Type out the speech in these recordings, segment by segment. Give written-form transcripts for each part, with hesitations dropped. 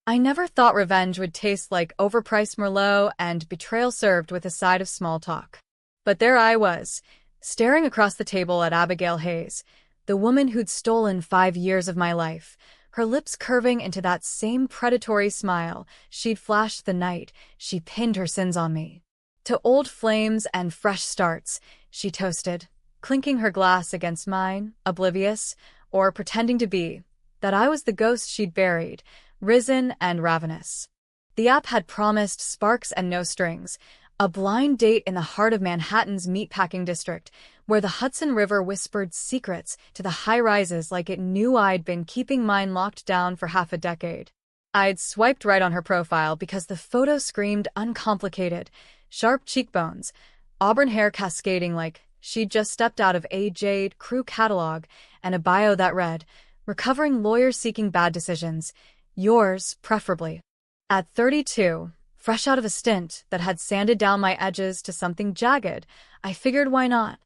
I never thought revenge would taste like overpriced Merlot and betrayal served with a side of small talk. But there I was, staring across the table at Abigail Hayes, the woman who'd stolen 5 years of my life, her lips curving into that same predatory smile she'd flashed the night she pinned her sins on me. To old flames and fresh starts, she toasted, clinking her glass against mine, oblivious, or pretending to be, that I was the ghost she'd buried, risen and ravenous. The app had promised sparks and no strings, a blind date in the heart of Manhattan's meatpacking district, where the Hudson River whispered secrets to the high-rises like it knew I'd been keeping mine locked down for half a decade. I'd swiped right on her profile because the photo screamed uncomplicated, sharp cheekbones, auburn hair cascading like she'd just stepped out of a Jade Crew catalog, and a bio that read, "Recovering lawyer seeking bad decisions. Yours, preferably." At 32, fresh out of a stint that had sanded down my edges to something jagged, I figured why not?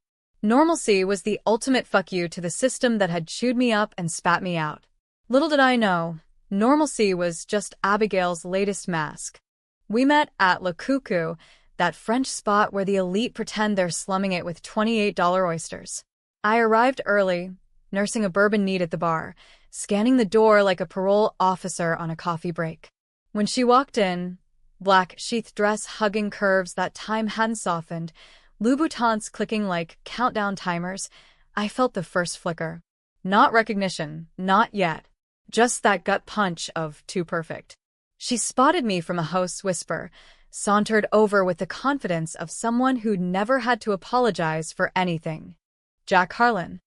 Normalcy was the ultimate fuck you to the system that had chewed me up and spat me out. Little did I know, normalcy was just Abigail's latest mask. We met at Le Cuckoo, that French spot where the elite pretend they're slumming it with $28 oysters. I arrived early, nursing a bourbon neat at the bar, scanning the door like a parole officer on a coffee break. When she walked in, black sheath dress hugging curves that time hadn't softened, Louboutins clicking like countdown timers, I felt the first flicker. Not recognition, not yet. Just that gut punch of too perfect. She spotted me from a host's whisper, sauntered over with the confidence of someone who'd never had to apologize for anything. Jack Harlan.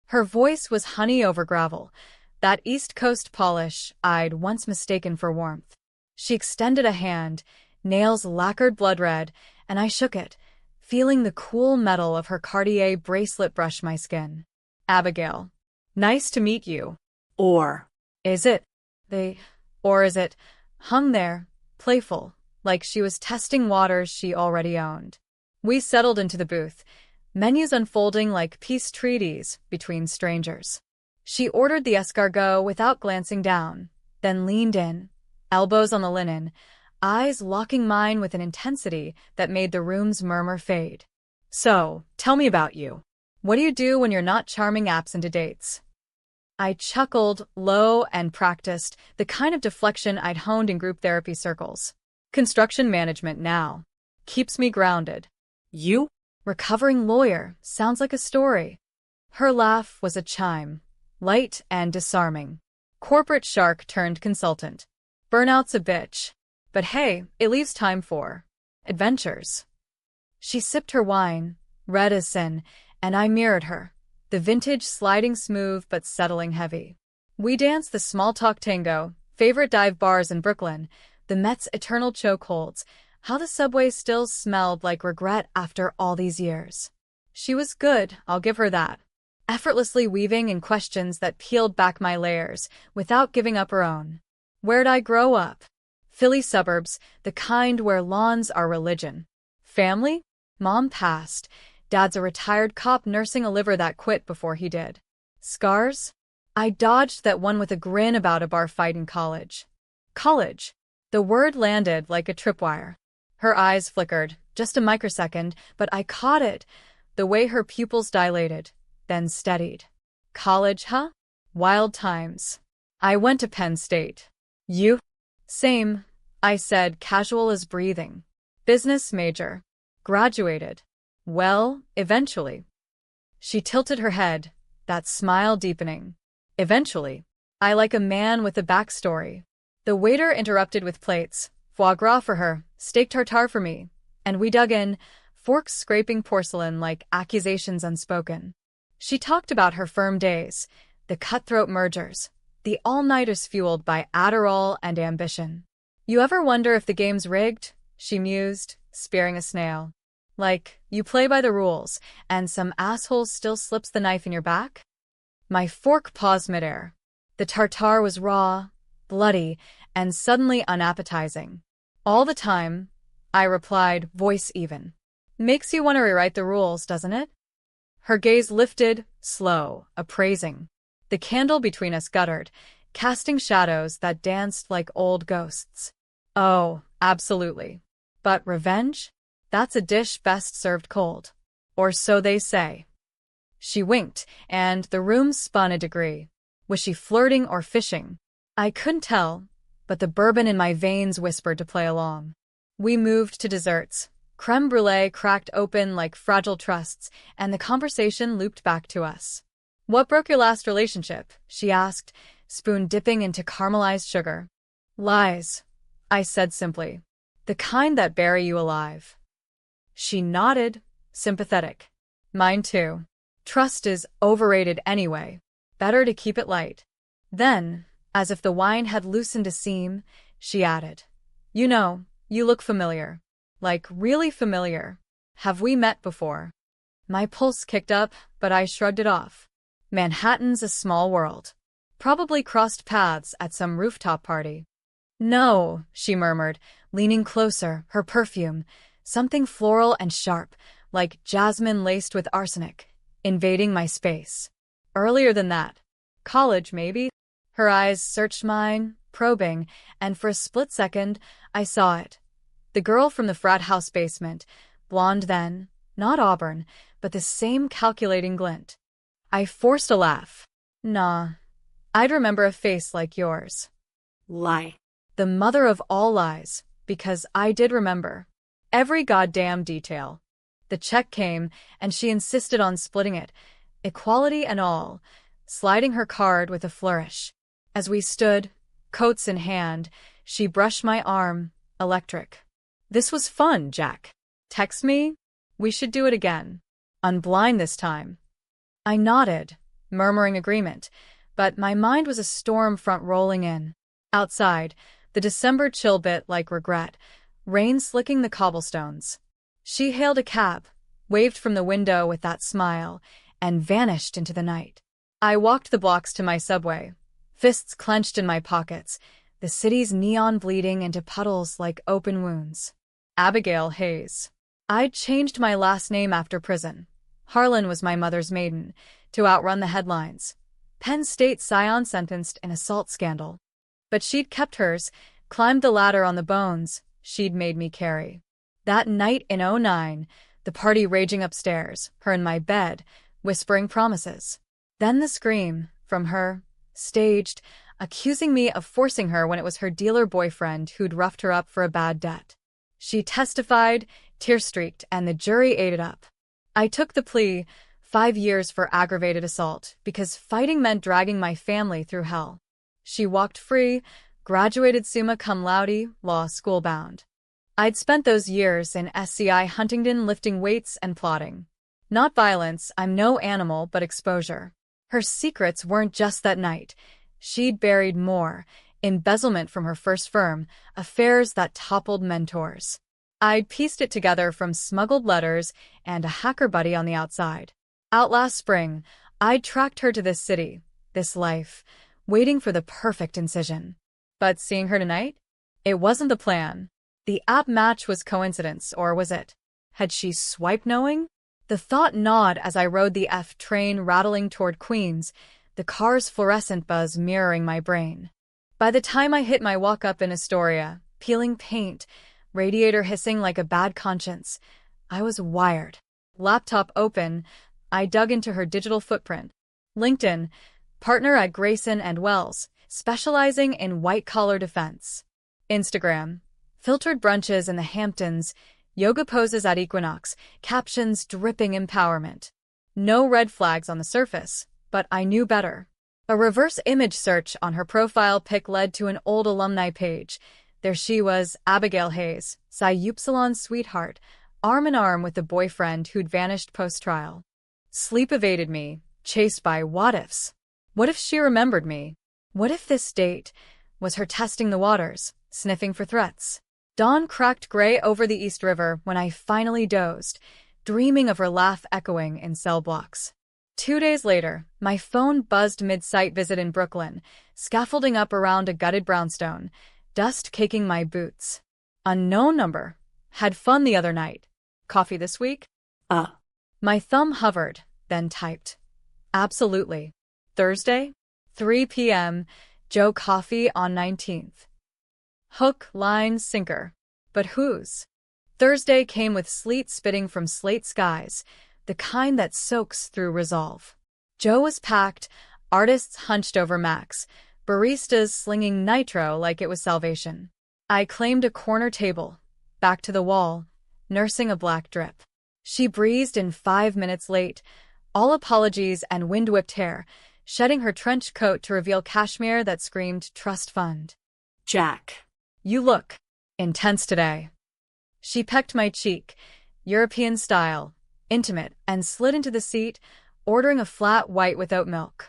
Her voice was honey over gravel, that East Coast polish I'd once mistaken for warmth. She extended a hand, nails lacquered blood red, and I shook it, feeling the cool metal of her Cartier bracelet brush my skin. Abigail. Nice to meet you. Or is it? Or is it? Hung there, playful, like she was testing waters she already owned. We settled into the booth, menus unfolding like peace treaties between strangers. She ordered the escargot without glancing down, then leaned in, elbows on the linen, eyes locking mine with an intensity that made the room's murmur fade. "So, tell me about you. What do you do when you're not charming apps into dates?" I chuckled, low and practiced, the kind of deflection I'd honed in group therapy circles. Construction management now. Keeps me grounded. You? Recovering lawyer. Sounds like a story. Her laugh was a chime, light and disarming. Corporate shark turned consultant. Burnout's a bitch. But hey, it leaves time for adventures. She sipped her wine, red as sin, and I mirrored her, the vintage sliding smooth but settling heavy. We danced the small talk tango, favorite dive bars in Brooklyn, the Met's eternal chokeholds, how the subway still smelled like regret after all these years. She was good, I'll give her that. Effortlessly weaving in questions that peeled back my layers, without giving up her own. Where'd I grow up? Philly suburbs, the kind where lawns are religion. Family? Mom passed. Dad's a retired cop nursing a liver that quit before he did. Scars? I dodged that one with a grin about a bar fight in college. College. The word landed like a tripwire. Her eyes flickered, just a microsecond, but I caught it, the way her pupils dilated, then steadied. College, huh? Wild times. I went to Penn State. You? Same, I said, casual as breathing. Business major. Graduated. Well, eventually. She tilted her head, that smile deepening. Eventually. I like a man with a backstory. The waiter interrupted with plates, foie gras for her, steak tartare for me, and we dug in, forks scraping porcelain like accusations unspoken. She talked about her firm days, the cutthroat mergers, the all-nighters fueled by Adderall and ambition. You ever wonder if the game's rigged? She mused, spearing a snail. Like, you play by the rules, and some asshole still slips the knife in your back? My fork paused midair. The tartare was raw, bloody, and suddenly unappetizing. All the time, I replied, voice even. Makes you want to rewrite the rules, doesn't it? Her gaze lifted, slow, appraising. The candle between us guttered, casting shadows that danced like old ghosts. Oh, absolutely. But revenge? That's a dish best served cold. Or so they say. She winked, and the room spun a degree. Was she flirting or fishing? I couldn't tell, but the bourbon in my veins whispered to play along. We moved to desserts. Creme brulee cracked open like fragile trusts, and the conversation looped back to us. "What broke your last relationship?" she asked, spoon dipping into caramelized sugar. "Lies," I said simply. "The kind that bury you alive." She nodded, sympathetic. "Mine too. Trust is overrated anyway. Better to keep it light." Then, as if the wine had loosened a seam, she added, "You know, you look familiar. Like, really familiar. Have we met before?" My pulse kicked up, but I shrugged it off. Manhattan's a small world. Probably crossed paths at some rooftop party. "No," she murmured, leaning closer, her perfume, something floral and sharp, like jasmine laced with arsenic, invading my space. "Earlier than that. College, maybe?" Her eyes searched mine, probing, and for a split second, I saw it. The girl from the frat house basement, blonde then, not auburn, but the same calculating glint. I forced a laugh. "Nah, I'd remember a face like yours." Lie. The mother of all lies, because I did remember. Every goddamn detail. The check came, and she insisted on splitting it, equality and all, sliding her card with a flourish. As we stood, coats in hand, she brushed my arm, electric. "This was fun, Jack. Text me? We should do it again. Unblind this time." I nodded, murmuring agreement, but my mind was a storm front rolling in. Outside, the December chill bit like regret, rain slicking the cobblestones. She hailed a cab, waved from the window with that smile, and vanished into the night. I walked the blocks to my subway, fists clenched in my pockets, the city's neon bleeding into puddles like open wounds. Abigail Hayes. I'd changed my last name after prison. Harlan was my mother's maiden, to outrun the headlines. Penn State scion sentenced in assault scandal. But she'd kept hers, climbed the ladder on the bones she'd made me carry. That night in '09, the party raging upstairs, her in my bed, whispering promises. Then the scream, from her, staged, accusing me of forcing her when it was her dealer boyfriend who'd roughed her up for a bad debt. She testified, tear-streaked, and the jury ate it up. I took the plea, 5 years for aggravated assault, because fighting meant dragging my family through hell. She walked free, graduated summa cum laude, law school-bound. I'd spent those years in SCI Huntington lifting weights and plotting. Not violence, I'm no animal, but exposure. Her secrets weren't just that night. She'd buried more, embezzlement from her first firm, affairs that toppled mentors. I'd pieced it together from smuggled letters and a hacker buddy on the outside. Out last spring, I'd tracked her to this city, this life, waiting for the perfect incision. But seeing her tonight? It wasn't the plan. The app match was coincidence, or was it? Had she swiped knowing? The thought gnawed as I rode the F train rattling toward Queens, the car's fluorescent buzz mirroring my brain. By the time I hit my walk-up in Astoria, peeling paint, radiator hissing like a bad conscience, I was wired. Laptop open, I dug into her digital footprint. LinkedIn, partner at Grayson and Wells, specializing in white-collar defense. Instagram, filtered brunches in the Hamptons, yoga poses at Equinox, captions dripping empowerment. No red flags on the surface, but I knew better. A reverse image search on her profile pic led to an old alumni page. There she was, Abigail Hayes, Psi Upsilon sweetheart, arm in arm with the boyfriend who'd vanished post-trial. Sleep evaded me, chased by what-ifs. What if she remembered me? What if this date was her testing the waters, sniffing for threats? Dawn cracked gray over the East River when I finally dozed, dreaming of her laugh echoing in cell blocks. 2 days later, my phone buzzed mid-site visit in Brooklyn, scaffolding up around a gutted brownstone, dust caking my boots. Unknown number. Had fun the other night. Coffee this week? My thumb hovered, then typed. Absolutely. Thursday? 3 p.m., Joe Coffey on 19th. Hook, line, sinker. But whose? Thursday came with sleet spitting from slate skies, the kind that soaks through resolve. Joe was packed, artists hunched over Macs, baristas slinging nitro like it was salvation. I claimed a corner table, back to the wall, nursing a black drip. She breezed in 5 minutes late, all apologies and wind-whipped hair, shedding her trench coat to reveal cashmere that screamed trust fund. Jack. You look intense today. She pecked my cheek, European style, intimate, and slid into the seat, ordering a flat white without milk.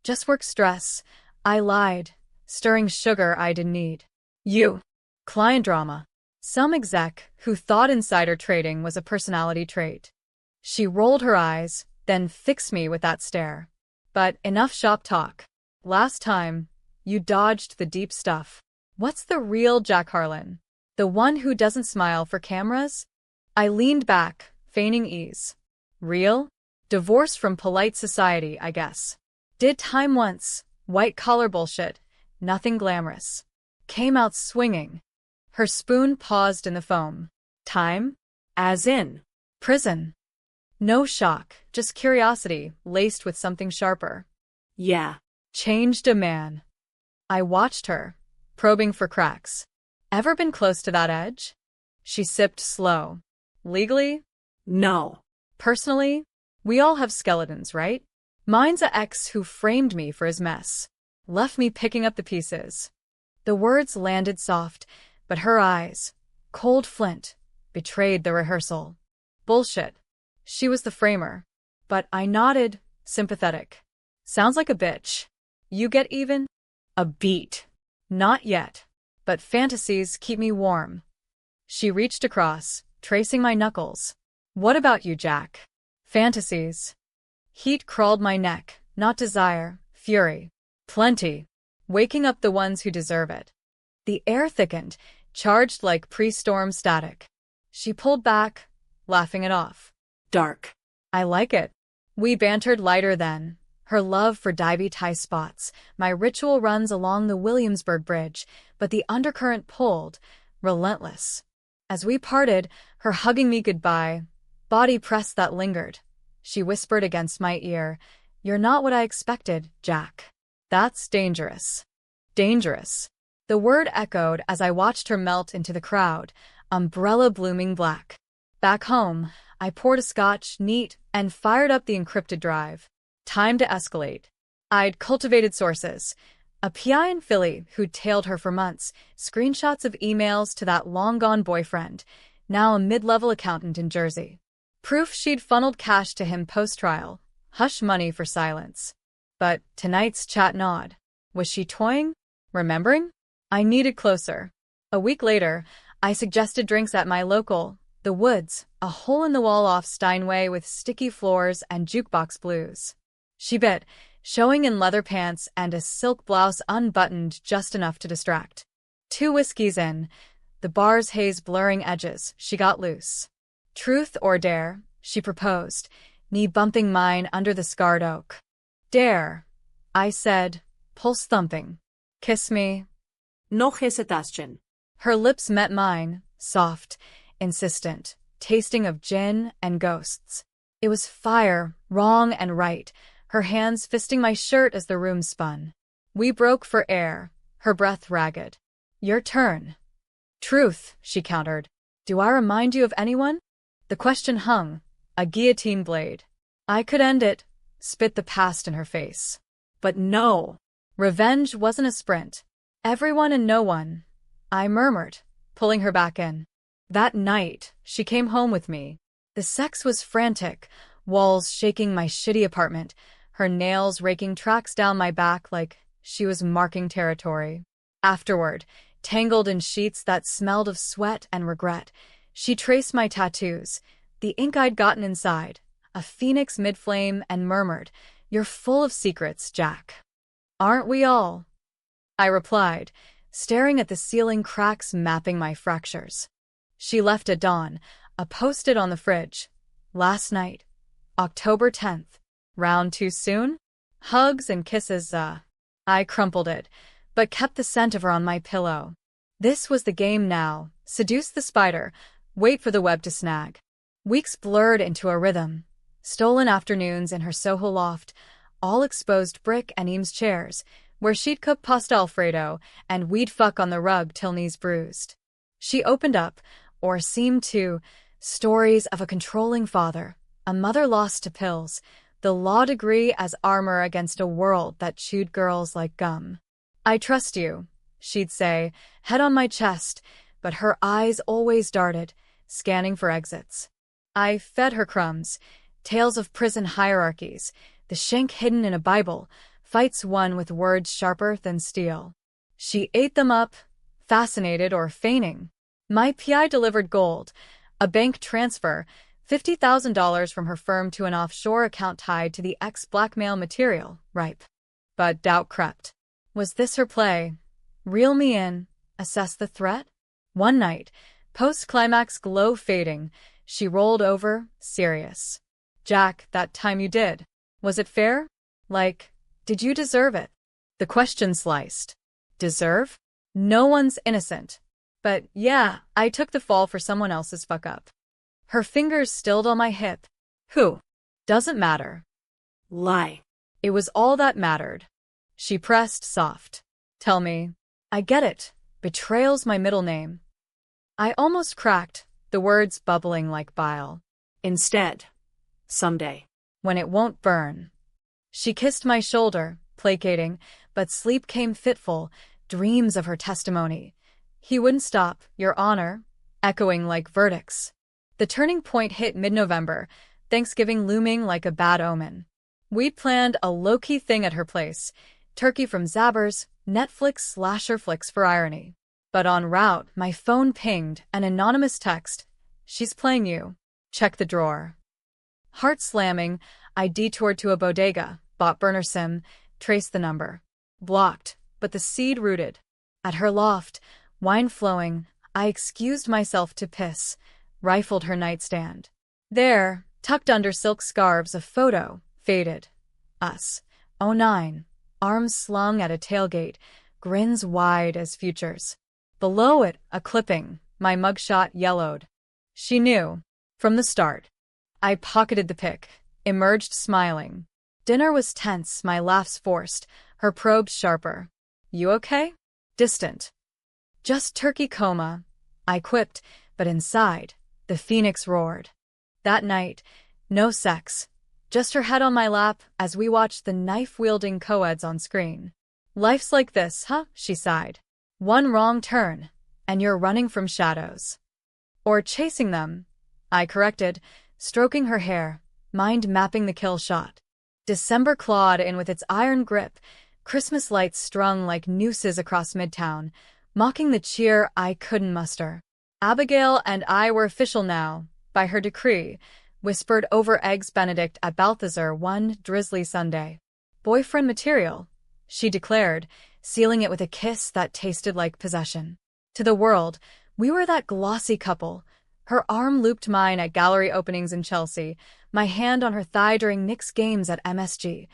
Just work stress, I lied, stirring sugar I didn't need. You. Client drama. Some exec who thought insider trading was a personality trait. She rolled her eyes, then fixed me with that stare. But enough shop talk. Last time, you dodged the deep stuff. What's the real Jack Harlan? The one who doesn't smile for cameras? I leaned back, feigning ease. Real? Divorced from polite society, I guess. Did time once, white-collar bullshit, nothing glamorous. Came out swinging. Her spoon paused in the foam. Time? As in? Prison. No shock, just curiosity, laced with something sharper. Yeah. Changed a man. I watched her, probing for cracks. Ever been close to that edge? She sipped slow. Legally? No. Personally? We all have skeletons, right? Mine's a ex who framed me for his mess. Left me picking up the pieces. The words landed soft, but her eyes, cold flint, betrayed the rehearsal. Bullshit. She was the framer. But I nodded, sympathetic. Sounds like a bitch. You get even? A beat. Not yet. But fantasies keep me warm. She reached across, tracing my knuckles. What about you, Jack? Fantasies. Heat crawled my neck, not desire, fury. Plenty. Waking up the ones who deserve it. The air thickened, charged like pre-storm static. She pulled back, laughing it off. Dark. I like it. We bantered lighter then. Her love for divey tie spots. My ritual runs along the Williamsburg Bridge, but the undercurrent pulled, relentless. As we parted, her hugging me goodbye, body press that lingered. She whispered against my ear, "You're not what I expected, Jack." That's dangerous. Dangerous. The word echoed as I watched her melt into the crowd, umbrella blooming black. Back home, I poured a scotch, neat, and fired up the encrypted drive. Time to escalate. I'd cultivated sources. A PI in Philly who'd tailed her for months, screenshots of emails to that long-gone boyfriend, now a mid-level accountant in Jersey. Proof she'd funneled cash to him post-trial. Hush money for silence. But tonight's chat nod. Was she toying? Remembering? I needed closer. A week later, I suggested drinks at my local, The Woods, a hole-in-the-wall off Steinway with sticky floors and jukebox blues. She bit, showing in leather pants and a silk blouse unbuttoned just enough to distract. 2 whiskeys in, the bar's haze blurring edges, she got loose. Truth or dare, she proposed, knee bumping mine under the scarred oak. Dare, I said, pulse thumping. Kiss me. No hesitation. Her lips met mine, soft, insistent, tasting of gin and ghosts. It was fire, wrong and right, her hands fisting my shirt as the room spun. We broke for air, her breath ragged. Your turn. Truth, she countered. Do I remind you of anyone? The question hung, a guillotine blade. I could end it, spit the past in her face. But no. Revenge wasn't a sprint. Everyone and no one. I murmured, pulling her back in. That night, she came home with me. The sex was frantic, walls shaking my shitty apartment, her nails raking tracks down my back like she was marking territory. Afterward, tangled in sheets that smelled of sweat and regret, she traced my tattoos, the ink I'd gotten inside, a phoenix mid-flame, and murmured, "You're full of secrets, Jack." Aren't we all? I replied, staring at the ceiling cracks mapping my fractures. She left at dawn, a post-it on the fridge. Last night, October 10th. Round too soon? Hugs and kisses, I crumpled it, but kept the scent of her on my pillow. This was the game now. Seduce the spider, wait for the web to snag. Weeks blurred into a rhythm. Stolen afternoons in her Soho loft, all exposed brick and Eames chairs, where she'd cook pasta Alfredo and we'd fuck on the rug till knees bruised. She opened up, or seemed to, stories of a controlling father, a mother lost to pills, the law degree as armor against a world that chewed girls like gum. I trust you, she'd say, head on my chest, but her eyes always darted, scanning for exits. I fed her crumbs, tales of prison hierarchies, the shank hidden in a Bible, fights won with words sharper than steel. She ate them up, fascinated or feigning. My PI delivered gold, a bank transfer, $50,000 from her firm to an offshore account tied to the ex-blackmail material, ripe. But doubt crept. Was this her play? Reel me in, assess the threat? One night, post-climax glow fading, she rolled over, serious. Jack, that time you did. Was it fair? Like, did you deserve it? The question sliced. Deserve? No one's innocent. But yeah, I took the fall for someone else's fuck-up. Her fingers stilled on my hip. Who? Doesn't matter. Lie. It was all that mattered. She pressed soft. Tell me. I get it. Betrayal's my middle name. I almost cracked, the words bubbling like bile. Instead. Someday. When it won't burn. She kissed my shoulder, placating, but sleep came fitful, dreams of her testimony. He wouldn't stop, Your Honor, echoing like verdicts. The turning point hit mid-November, Thanksgiving looming like a bad omen. We'd planned a low-key thing at her place, turkey from Zabbers, Netflix slasher flicks for irony. But en route, my phone pinged, an anonymous text. She's playing you. Check the drawer. Heart slamming, I detoured to a bodega, bought burner sim, traced the number. Blocked, but the seed rooted. At her loft, wine flowing, I excused myself to piss, rifled her nightstand. There, tucked under silk scarves, a photo, faded. Us. 09. Arms slung at a tailgate, grins wide as futures. Below it, a clipping, my mugshot yellowed. She knew. From the start. I pocketed the pic, emerged smiling. Dinner was tense, my laughs forced, her probes sharper. You okay? Distant. Just turkey coma, I quipped, but inside, the phoenix roared. That night, no sex. Just her head on my lap as we watched the knife-wielding co-eds on screen. Life's like this, huh? She sighed. One wrong turn, and you're running from shadows. Or chasing them, I corrected, stroking her hair, mind mapping the kill shot. December clawed in with its iron grip, Christmas lights strung like nooses across Midtown, mocking the cheer I couldn't muster. Abigail and I were official now, by her decree, whispered over Eggs Benedict at Balthazar one drizzly Sunday. Boyfriend material, she declared, sealing it with a kiss that tasted like possession. To the world, we were that glossy couple. Her arm looped mine at gallery openings in Chelsea, my hand on her thigh during Knicks games at MSG.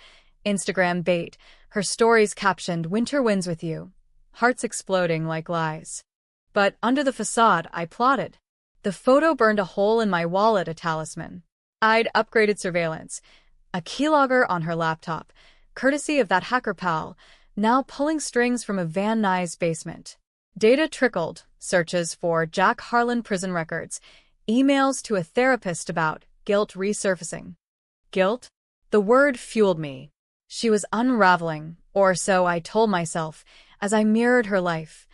Instagram bait, her stories captioned, "Winter wins with you." Hearts exploding like lies. But under the facade, I plotted. The photo burned a hole in my wallet, a talisman. I'd upgraded surveillance. A keylogger on her laptop, courtesy of that hacker pal, now pulling strings from a Van Nuys basement. Data trickled, searches for Jack Harlan prison records, emails to a therapist about guilt resurfacing. Guilt? The word fueled me. She was unraveling, or so I told myself, as I mirrored her life.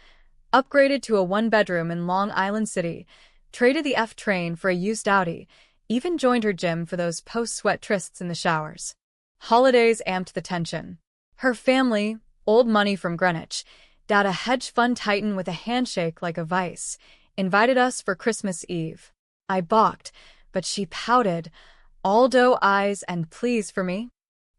Upgraded to a one-bedroom in Long Island City, traded the F train for a used Audi, even joined her gym for those post-sweat trysts in the showers. Holidays amped the tension. Her family, old money from Greenwich, dad a hedge fund titan with a handshake like a vice, invited us for Christmas Eve. I balked, but she pouted, all doe eyes and pleas for me.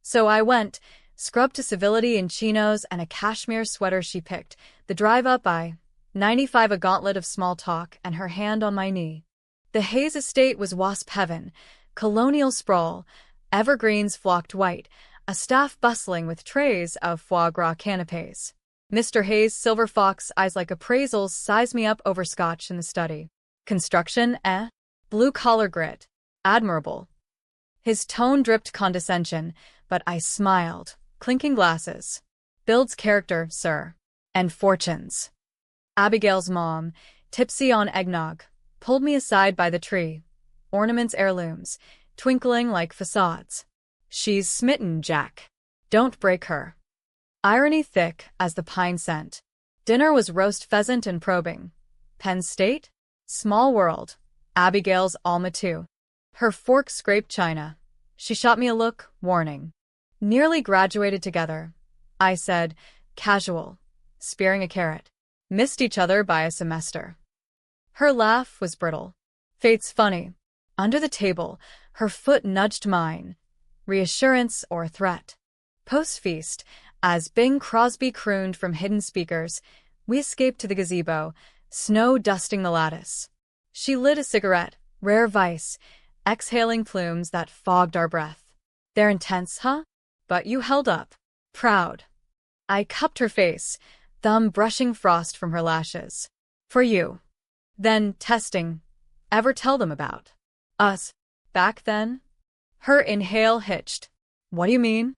So I went, scrubbed to civility in chinos and a cashmere sweater she picked, the drive up by 95, a gauntlet of small talk and her hand on my knee. The Hayes estate was wasp heaven, colonial sprawl, evergreens flocked white, a staff bustling with trays of foie gras canapes. Mr. Hayes' silver fox eyes like appraisals size me up over scotch in the study. Construction, eh? Blue-collar grit. Admirable. His tone dripped condescension, but I smiled. Clinking glasses. Builds character, sir. And fortunes. Abigail's mom, tipsy on eggnog, pulled me aside by the tree. Ornaments heirlooms, twinkling like facades. She's smitten, Jack. Don't break her. Irony thick as the pine scent. Dinner was roast pheasant and probing. Penn State? Small world. Abigail's Alma too. Her fork scraped china. She shot me a look, warning. Nearly graduated together. I said, casual, spearing a carrot. Missed each other by a semester. Her laugh was brittle. Fate's funny. Under the table, her foot nudged mine. Reassurance or threat. Post-feast, as Bing Crosby crooned from hidden speakers, we escaped to the gazebo, snow dusting the lattice. She lit a cigarette, rare vice, exhaling plumes that fogged our breath. They're intense, huh? But you held up. Proud. I cupped her face, thumb brushing frost from her lashes. For you. Then, testing. Ever tell them about us back then? Her inhale hitched. What do you mean?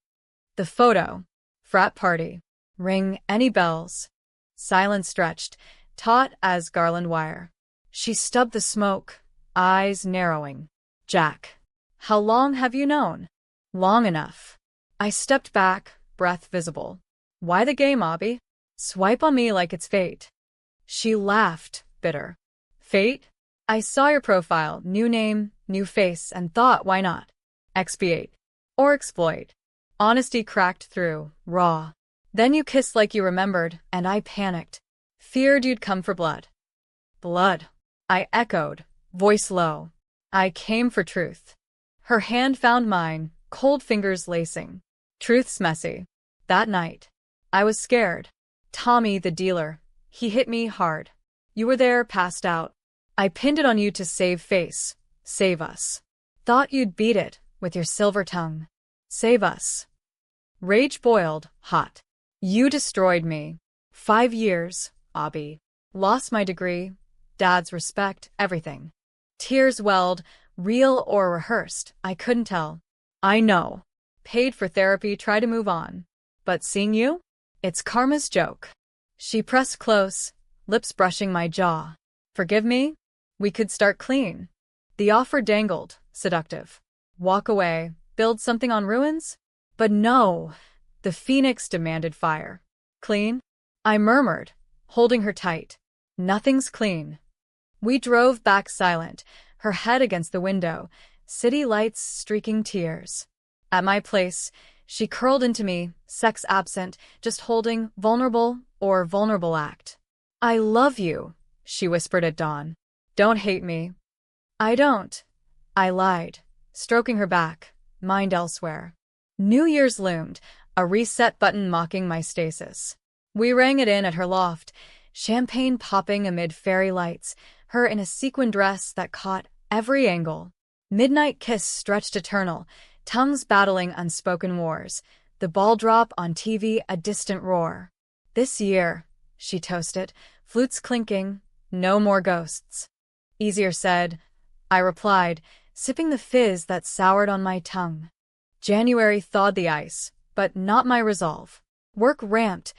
The photo. Frat party. Ring any bells. Silence stretched, taut as garland wire. She stubbed the smoke, eyes narrowing. Jack. How long have you known? Long enough. I stepped back, breath visible. Why the game, Abby? Swipe on me like it's fate. She laughed, bitter. Fate? I saw your profile, new name, new face, and thought, why not? Expiate. Or exploit. Honesty cracked through, raw. Then you kissed like you remembered, and I panicked. Feared you'd come for blood. Blood. I echoed, voice low. I came for truth. Her hand found mine, cold fingers lacing. Truth's messy. That night. I was scared. Tommy, the dealer. He hit me hard. You were there, passed out. I pinned it on you to save face. Save us. Thought you'd beat it, with your silver tongue. Save us. Rage boiled, hot. You destroyed me. 5 years, Abby. Lost my degree, Dad's respect, everything. Tears welled, real or rehearsed, I couldn't tell. I know. Paid for therapy, try to move on. But seeing you? It's karma's joke. She pressed close, lips brushing my jaw. Forgive me? We could start clean. The offer dangled, seductive. Walk away, build something on ruins? But no, the phoenix demanded fire. Clean? I murmured, holding her tight. Nothing's clean. We drove back silent, her head against the window, city lights streaking tears. At my place, she curled into me, sex absent, just holding vulnerable act. I love you, she whispered at dawn. Don't hate me. I don't. I lied, stroking her back, mind elsewhere. New Year's loomed, a reset button mocking my stasis. We rang it in at her loft, champagne popping amid fairy lights, her in a sequin dress that caught every angle. Midnight kiss stretched eternal, tongues battling unspoken wars. The ball drop on TV, a distant roar. This year, she toasted, flutes clinking, no more ghosts. Easier said, I replied, sipping the fizz that soured on my tongue. January thawed the ice, but not my resolve. Work ramped,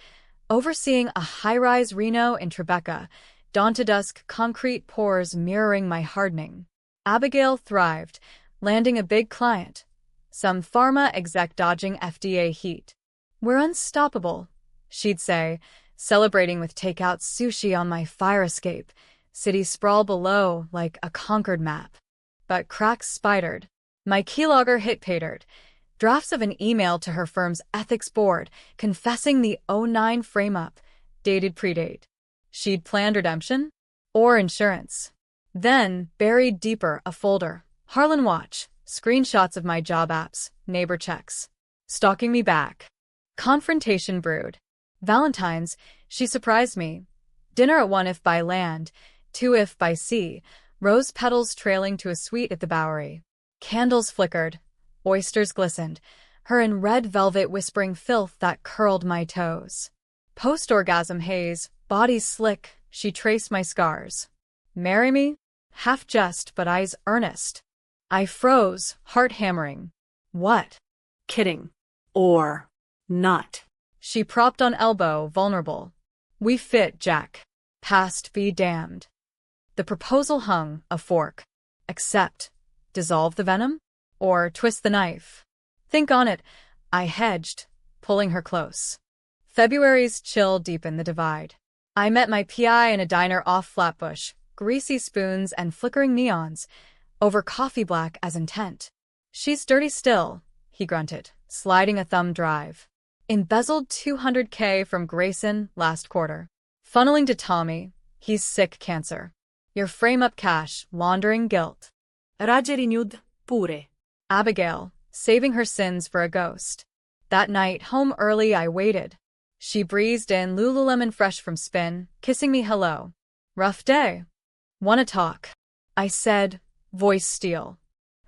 overseeing a high-rise Reno in Tribeca, dawn to dusk concrete pours mirroring my hardening. Abigail thrived, landing a big client. Some pharma exec dodging FDA heat. We're unstoppable, she'd say, celebrating with takeout sushi on my fire escape, city sprawl below like a conquered map. But cracks spidered. My keylogger hit patered. Drafts of an email to her firm's ethics board confessing the '09 frame-up, dated predate. She'd planned redemption? Or insurance. Then, buried deeper, a folder. Harlan Watch. Screenshots of my job apps, neighbor checks. Stalking me back. Confrontation brewed. Valentine's, she surprised me. Dinner at 1 if by land, 2 if by sea, rose petals trailing to a suite at the Bowery. Candles flickered. Oysters glistened, her in red velvet whispering filth that curled my toes. Post-orgasm haze, body slick, she traced my scars. Marry me? Half jest but eyes earnest. I froze, heart hammering. What? Kidding. Or not. She propped on elbow, vulnerable. We fit, Jack. Past be damned. The proposal hung, a fork. Accept. Dissolve the venom? Or twist the knife? Think on it. I hedged, pulling her close. February's chill deepened the divide. I met my PI in a diner off Flatbush, greasy spoons and flickering neons, over coffee black as intent. She's dirty still, he grunted, sliding a thumb drive. Embezzled $200K from Grayson last quarter. Funneling to Tommy, he's sick cancer. Your frame-up cash, laundering guilt. Renewed pure. Abigail, saving her sins for a ghost. That night, home early, I waited. She breezed in, Lululemon fresh from spin, kissing me hello. Rough day. Wanna talk? I said, voice steel.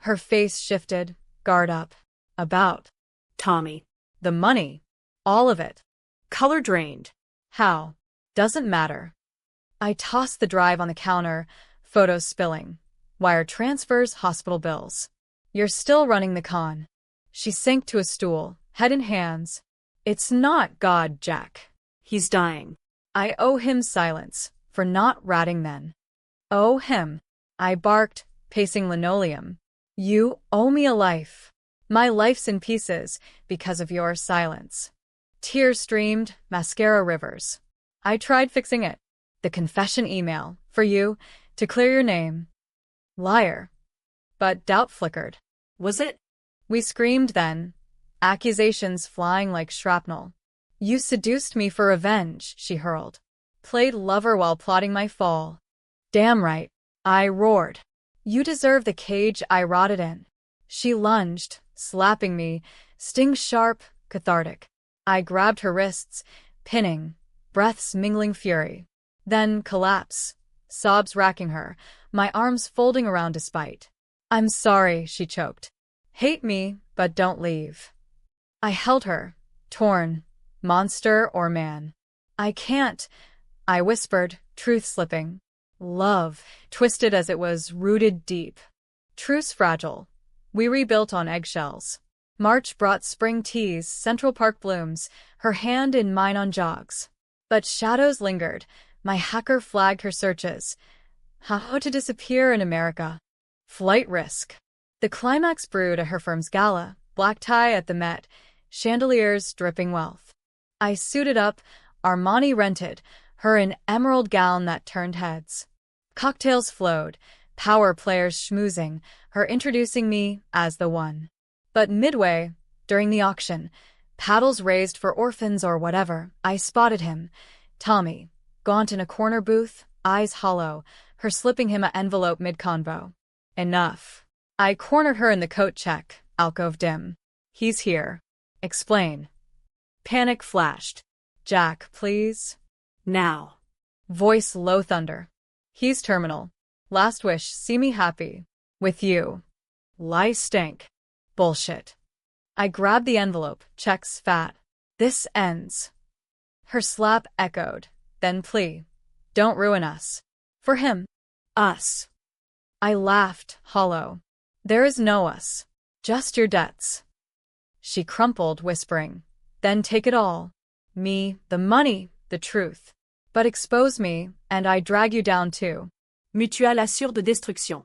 Her face shifted, guard up. About. Tommy. The money. All of it. Color drained. How? Doesn't matter. I tossed the drive on the counter, photos spilling. Wire transfers, hospital bills. You're still running the con. She sank to a stool, head in hands. It's not God, Jack. He's dying. I owe him silence, for not ratting men. Owe him. I barked, pacing linoleum. You owe me a life. My life's in pieces, because of your silence. Tears streamed, mascara rivers. I tried fixing it. The confession email, for you, to clear your name. Liar. But doubt flickered. Was it? We screamed then, accusations flying like shrapnel. You seduced me for revenge, she hurled. Played lover while plotting my fall. Damn right, I roared. You deserve the cage I rotted in. She lunged, slapping me, sting sharp, cathartic. I grabbed her wrists, pinning, breaths mingling fury. Then collapse, sobs racking her, my arms folding around despite. I'm sorry, she choked. Hate me, but don't leave. I held her, torn, monster or man. I can't, I whispered, truth slipping. Love, twisted as it was, rooted deep. Truce fragile. We rebuilt on eggshells. March brought spring teas, Central Park blooms, her hand in mine on jogs. But shadows lingered. My hacker flagged her searches. How to disappear in America. Flight risk. The climax brewed at her firm's gala, black tie at the Met, chandeliers dripping wealth. I suited up, Armani rented, her in emerald gown that turned heads. Cocktails flowed, power players schmoozing, her introducing me as the one. But midway, during the auction, paddles raised for orphans or whatever, I spotted him, Tommy, gaunt in a corner booth, eyes hollow, her slipping him an envelope mid-convo. Enough. I cornered her in the coat check, alcove dim. He's here. Explain. Panic flashed. Jack, please. Now. Voice low thunder. He's terminal. Last wish, see me happy. With you. Lie stank. Bullshit. I grabbed the envelope, checks fat. This ends. Her slap echoed, then plea. Don't ruin us. For him. Us. I laughed, hollow. There is no us. Just your debts. She crumpled, whispering. Then take it all. Me, the money, the truth. But expose me, and I drag you down too. Mutuelle assure de destruction.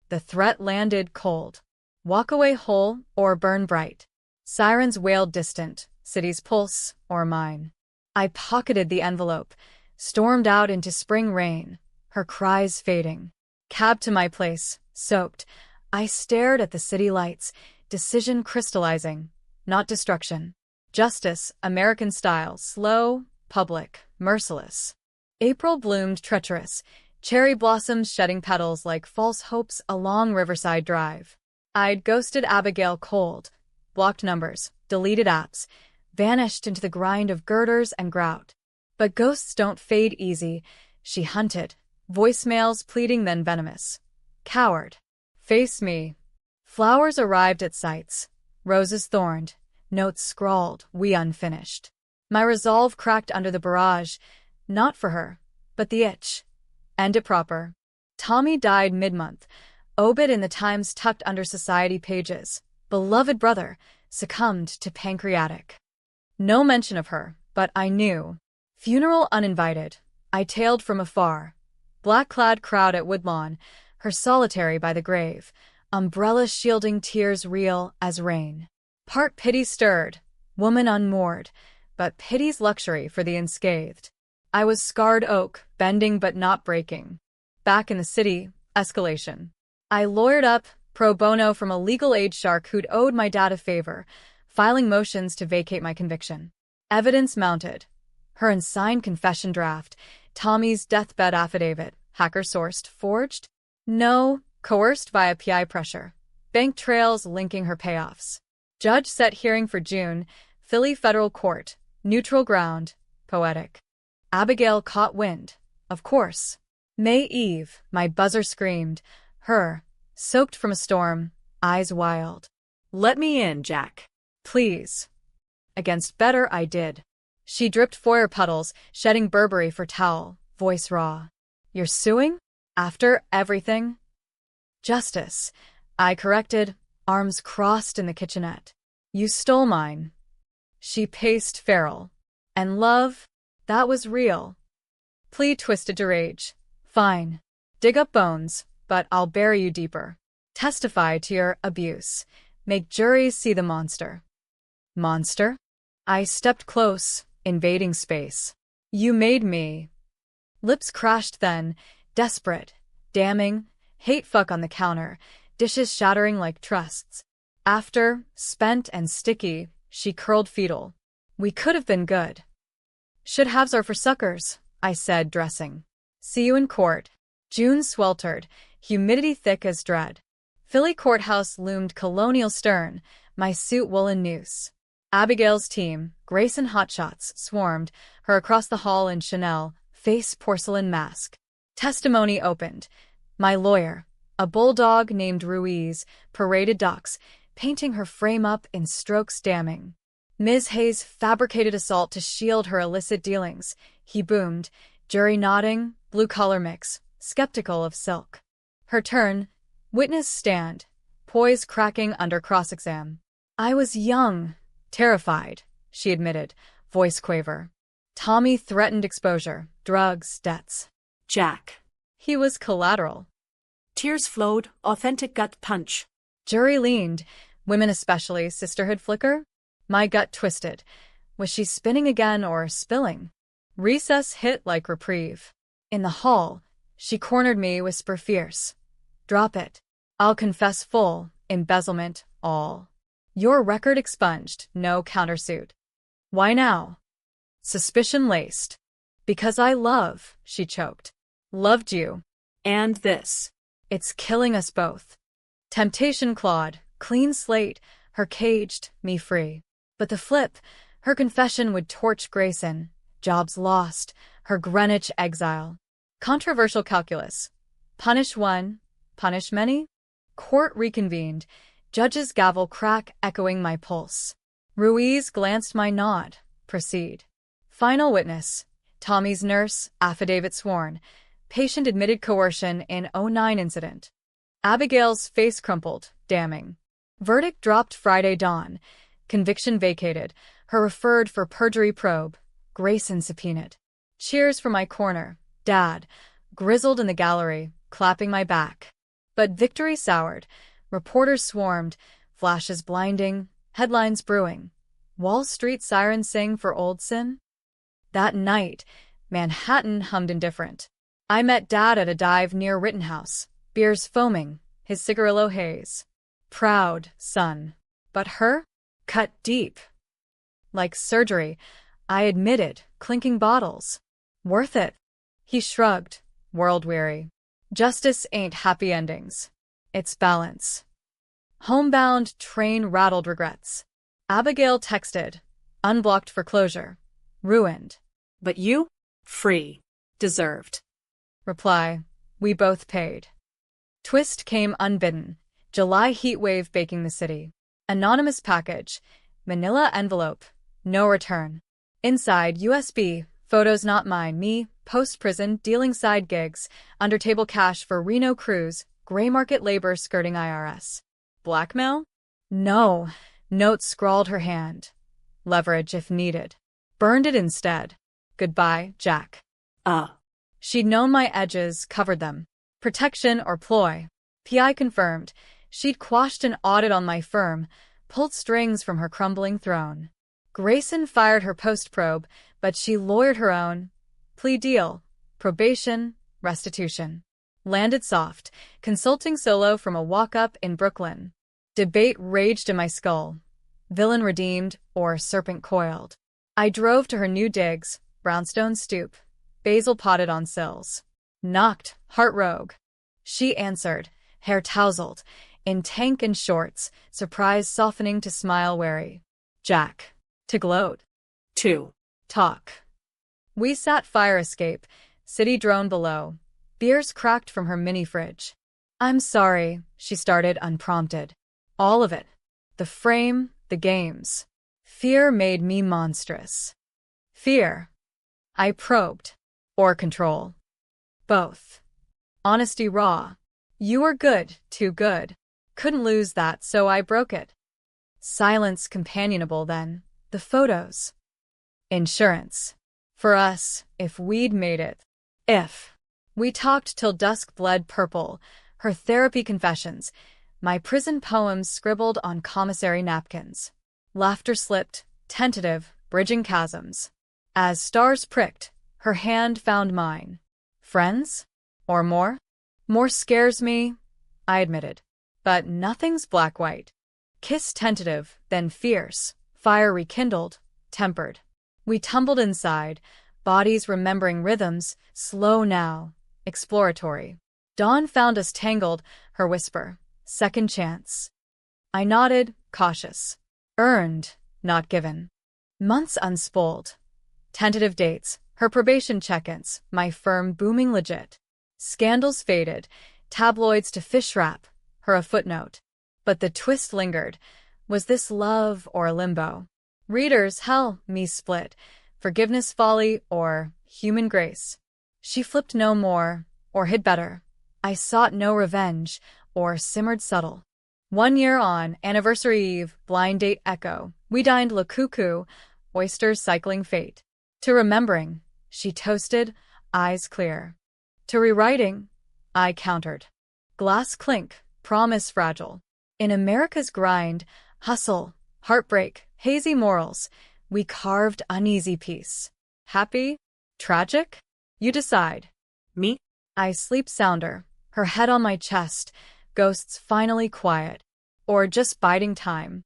The threat landed cold. Walk away whole or burn bright. Sirens wailed distant, city's pulse or mine. I pocketed the envelope, stormed out into spring rain, her cries fading. Cab to my place, soaked. I stared at the city lights, decision crystallizing, not destruction. Justice, American style, slow, public, merciless. April bloomed treacherous, cherry blossoms shedding petals like false hopes along Riverside Drive. I'd ghosted Abigail cold, blocked numbers, deleted apps, vanished into the grind of girders and grout. But ghosts don't fade easy. She hunted, voicemails pleading then venomous. Coward. Face me. Flowers arrived at sites, roses thorned, notes scrawled, we unfinished. My resolve cracked under the barrage, not for her, but the itch. End it proper. Tommy died mid-month. Obit in the Times tucked under society pages. Beloved brother succumbed to pancreatic. No mention of her, but I knew. Funeral uninvited. I tailed from afar. Black-clad crowd at Woodlawn, her solitary by the grave. Umbrella shielding tears real as rain. Part pity stirred, woman unmoored, but pity's luxury for the unscathed. I was scarred oak, bending but not breaking. Back in the city, escalation. I lawyered up, pro bono from a legal aid shark who'd owed my dad a favor, filing motions to vacate my conviction. Evidence mounted. Her unsigned confession draft, Tommy's deathbed affidavit, hacker-sourced, forged? No, coerced via PI pressure. Bank trails linking her payoffs. Judge set hearing for June, Philly Federal Court, neutral ground, poetic. Abigail caught wind, of course. May Eve, my buzzer screamed. Her, soaked from a storm, eyes wild. Let me in, Jack. Please. Against better I did. She dripped foyer puddles, shedding Burberry for towel, voice raw. You're suing? After everything? Justice. I corrected, arms crossed in the kitchenette. You stole mine. She paced feral. And love? That was real. Plea twisted to rage. Fine. Dig up bones, but I'll bury you deeper. Testify to your abuse. Make juries see the monster. Monster? I stepped close, invading space. You made me. Lips crashed then, desperate, damning, hate fuck on the counter, dishes shattering like trusts. After, spent and sticky, she curled fetal. We could have been good. Should haves are for suckers, I said, dressing. See you in court. June sweltered, humidity thick as dread. Philly courthouse loomed colonial stern, my suit woolen noose. Abigail's team, Grayson hotshots, swarmed, her across the hall in Chanel, face porcelain mask. Testimony opened. My lawyer, a bulldog named Ruiz, paraded docs, painting her frame up in strokes damning. Ms. Hayes fabricated assault to shield her illicit dealings. He boomed, jury nodding, blue-collar mix, skeptical of silk. Her turn, witness stand, poise cracking under cross-exam. I was young, terrified, she admitted, voice quaver. Tommy threatened exposure, drugs, debts. Jack. He was collateral. Tears flowed, authentic gut punch. Jury leaned, women especially, sisterhood flicker. My gut twisted. Was she spinning again or spilling? Recess hit like reprieve. In the hall, she cornered me, whisper fierce. Drop it. I'll confess full, embezzlement, all. Your record expunged, no countersuit. Why now? Suspicion laced. Because I love, she choked. Loved you. And this. It's killing us both. Temptation clawed, clean slate, her caged, me free. But the flip, her confession would torch Grayson. Jobs lost, her Greenwich exile. Controversial calculus. Punish one, punish many? Court reconvened. Judge's gavel crack echoing my pulse. Ruiz glanced my nod. Proceed. Final witness. Tommy's nurse, affidavit sworn. Patient admitted coercion in '09 incident. Abigail's face crumpled, damning. Verdict dropped Friday dawn. Conviction vacated. Her referred for perjury probe. Grayson subpoenaed. Cheers from my corner. Dad, grizzled in the gallery, clapping my back. But victory soured. Reporters swarmed. Flashes blinding. Headlines brewing. Wall Street sirens sing for old sin? That night, Manhattan hummed indifferent. I met Dad at a dive near Rittenhouse. Beers foaming, his cigarillo haze. Proud, son. But her? Cut deep. Like surgery, I admitted, clinking bottles. Worth it. He shrugged, world-weary. Justice ain't happy endings. It's balance. Homebound train rattled regrets. Abigail texted, unblocked for closure. Ruined. But you? Free. Deserved. Reply, we both paid. Twist came unbidden. July heatwave baking the city. Anonymous package. Manila envelope. No return. Inside, USB, photos not mine, me, post-prison, dealing side gigs, under-table cash for Reno cruise, gray market labor skirting IRS. Blackmail? No. Notes scrawled her hand. Leverage if needed. Burned it instead. Goodbye, Jack. She'd known my edges, covered them. Protection or ploy. PI confirmed. She'd quashed an audit on my firm, pulled strings from her crumbling throne. Grayson fired her post-probe, but she lawyered her own. Plea deal. Probation. Restitution. Landed soft, consulting solo from a walk-up in Brooklyn. Debate raged in my skull. Villain redeemed or serpent coiled. I drove to her new digs, brownstone stoop, basil potted on sills. Knocked, heart rogue. She answered, hair tousled, in tank and shorts, surprise softening to smile wary. Jack. To gloat. 2. Talk. We sat fire escape, city drone below. Beers cracked from her mini fridge. I'm sorry, she started unprompted. All of it. The frame, the games. Fear made me monstrous. Fear. I probed. Or control. Both. Honesty raw. You were good, too good. Couldn't lose that, so I broke it. Silence companionable then. The photos. Insurance. For us, if we'd made it. If. We talked till dusk bled purple, her therapy confessions, my prison poems scribbled on commissary napkins. Laughter slipped, tentative, bridging chasms. As stars pricked, her hand found mine. Friends? Or more? More scares me, I admitted. But nothing's black-white. Kiss tentative, then fierce, fire rekindled, tempered. We tumbled inside, bodies remembering rhythms, slow now, exploratory. Dawn found us tangled, her whisper, second chance. I nodded, cautious. Earned, not given. Months unspooled. Tentative dates, her probation check-ins, my firm booming legit. Scandals faded, tabloids to fish wrap, her a footnote. But the twist lingered. Was this love or limbo? Readers, hell, me split. Forgiveness folly or human grace. She flipped no more, or hid better. I sought no revenge, or simmered subtle. 1 year on, anniversary eve, blind date echo. We dined Le Cuckoo, oysters cycling fate. To remembering, she toasted, eyes clear. To rewriting, I countered. Glass clink, promise fragile. In America's grind, hustle, heartbreak, hazy morals, we carved uneasy peace. Happy? Tragic? You decide. Me? I sleep sounder, her head on my chest, ghosts finally quiet. Or just biding time.